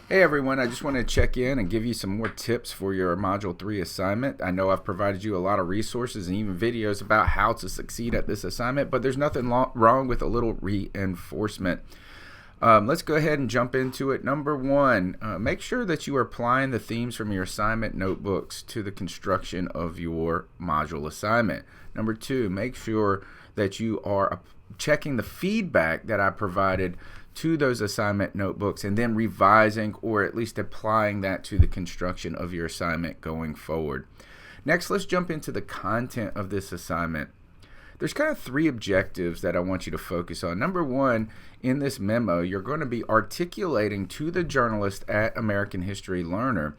Hey everyone, I just want to check in and give you some more tips for your Module 3 assignment. I know I've provided you a lot of resources and even videos about how to succeed at this assignment, but there's nothing wrong with a little reinforcement. Let's go ahead and jump into it. Number one, make sure that you are applying the themes from your assignment notebooks to the construction of your module assignment. Number two, make sure that you are checking the feedback that I provided to those assignment notebooks and then revising or at least applying that to the construction of your assignment going forward. Next, let's jump into the content of this assignment. There's kind of three objectives that I want you to focus on. Number one, in this memo, you're going to be articulating to the journalist at American History Learner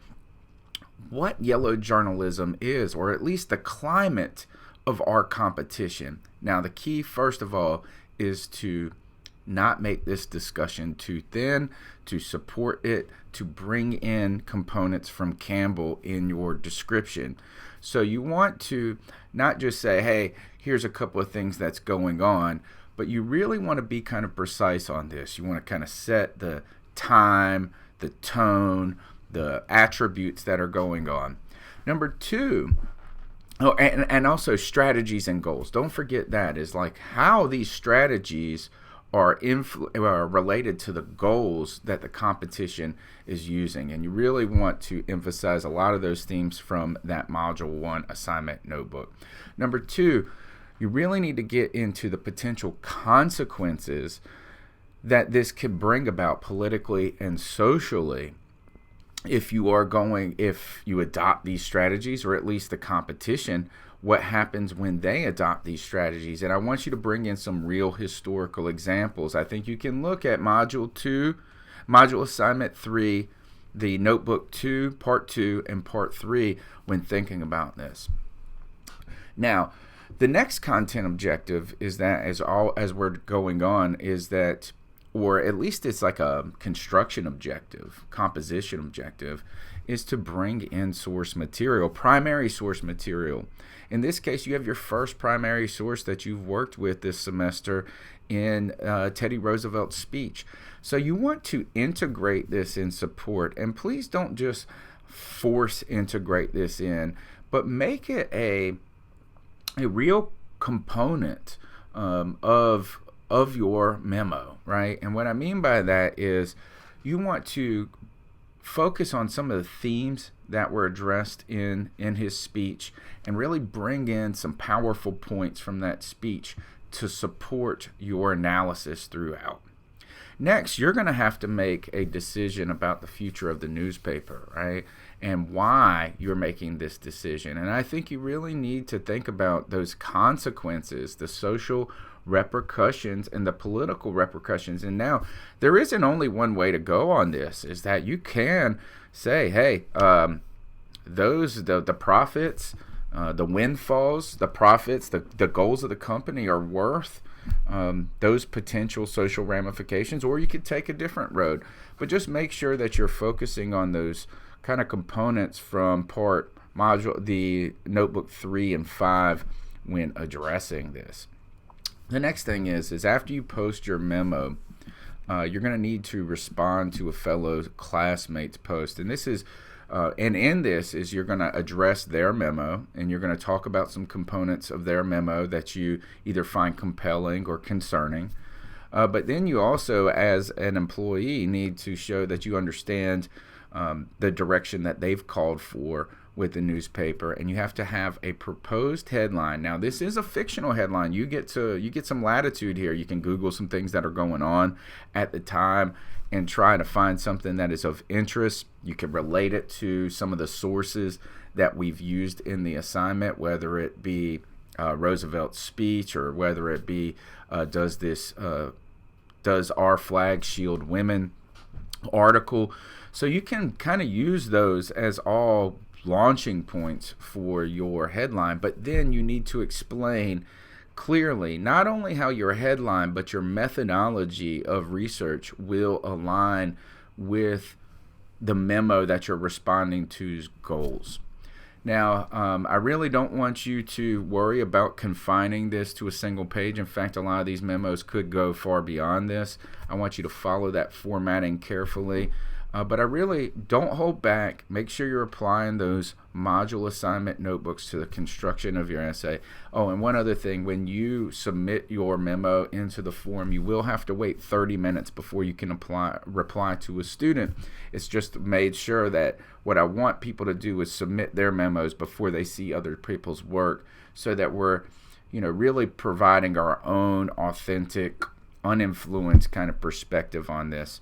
what yellow journalism is, or at least the climate of our competition. Now, the key, first of all, is to not make this discussion too thin, to support it, to bring in components from Campbell in your description. So you want to not just say, hey, here's a couple of things that's going on, but you really want to be kind of precise on this. You want to kind of set the time, the tone, the attributes that are going on. Number two, and also strategies and goals. Don't forget that is like how these strategies are related to the goals that the competition is using. And you really want to emphasize a lot of those themes from that Module 1 assignment notebook. Number two, you really need to get into the potential consequences that this could bring about politically and socially if you adopt these strategies, or at least the competition, what happens when they adopt these strategies. And I want you to bring in some real historical examples. I think you can look at Module 2, Module Assignment 3, the Notebook 2, Part 2, and Part 3 when thinking about this. Now, the next content objective is that as we're going on is that, or at least it's like a construction objective, composition objective, is to bring in source material, primary source material. In this case, you have your first primary source that you've worked with this semester in Teddy Roosevelt's speech. So you want to integrate this in support, and please don't just force integrate this in, but make it a real component of your memo, right? And what I mean by that is you want to focus on some of the themes that were addressed in his speech and really bring in some powerful points from that speech to support your analysis throughout. Next, you're going to have to make a decision about the future of the newspaper, right? And why you're making this decision. And I think you really need to think about those consequences, the social repercussions and the political repercussions. And now, there isn't only one way to go on this, is that you can say, hey, the profits, the windfalls, the profits, the goals of the company are worth those potential social ramifications, or you could take a different road. But just make sure that you're focusing on those kind of components from the Notebook 3 and 5 when addressing this. The next thing is after you post your memo, you're going to need to respond to a fellow classmate's post. And this is and in this is you're going to address their memo, and you're going to talk about some components of their memo that you either find compelling or concerning. But then you also, as an employee, need to show that you understand the direction that they've called for with the newspaper, and you have to have a proposed headline. Now, this is a fictional headline. You get some latitude here. You can Google some things that are going on at the time and try to find something that is of interest. You can relate it to some of the sources that we've used in the assignment, whether it be Roosevelt's speech, or whether it be does our flag shield women article. So you can kind of use those as all launching points for your headline, but then you need to explain clearly not only how your headline but your methodology of research will align with the memo that you're responding to's goals. Now, I really don't want you to worry about confining this to a single page. In fact, a lot of these memos could go far beyond this. I want you to follow that formatting carefully. But I really don't hold back. Make sure you're applying those module assignment notebooks to the construction of your essay. Oh, and one other thing, when you submit your memo into the form, you will have to wait 30 minutes before you can reply to a student. It's just made sure that what I want people to do is submit their memos before they see other people's work, so that we're, really providing our own authentic, uninfluenced kind of perspective on this.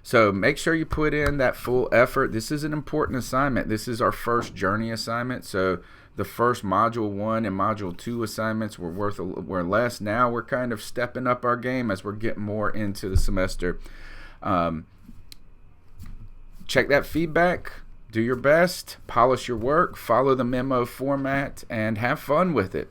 So make sure you put in that full effort. This is an important assignment. This is our first journey assignment. So the first module 1 and module 2 assignments were less. Now we're kind of stepping up our game as we're getting more into the semester. Check that feedback. Do your best. Polish your work. Follow the memo format and have fun with it.